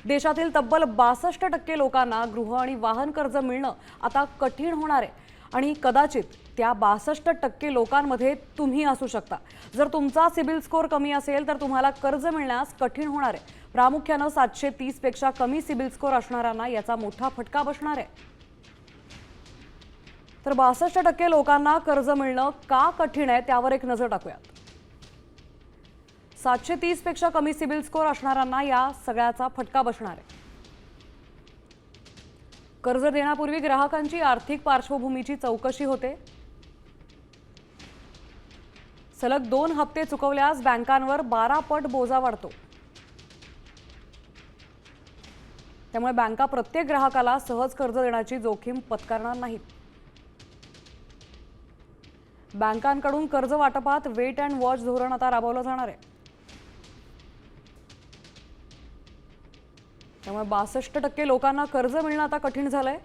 देशातील तब्बल 62% लोकांना गृह आणि वाहन कर्ज मिळणं आता कठीण होणार आहे आणि कदाचित त्या 62% लोकांमध्ये तुम्ही असू शकता। जर तुमचा सिबिल स्कोअर कमी असेल तर तुम्हाला कर्ज मिळण्यास कठीण होणार आहे। प्रामुख्याने 730 पेक्षा कमी सिबिल स्कोअर असणाऱ्यांना याचा मोठा फटका बसणार आहे। तर 62% लोकांना कर्ज मिळणं का कठीण आहे त्यावर एक नजर टाकूयात। 730 पेक्षा कमी सिबिल स्कोअर असणाऱ्यांना या सगळ्याचा फटका बसणार आहे। कर्ज देण्यापूर्वी ग्राहकांची आर्थिक पार्श्वभूमीची चौकशी होते। सलग 2 हप्ते चुकवल्यास बँकांवर 12 पट बोजा वाढतो। त्यामुळे बँका प्रत्येक ग्राहकाला सहज कर्ज देण्याची जोखीम पत्करणार नाहीत। बँकांकडून कर्ज वाटपात वेट अँड वॉच धोरण आता राबवलं जाणार आहे। त्यामुळे 62% लोकांना कर्ज मिळणं आता कठीण झालंय।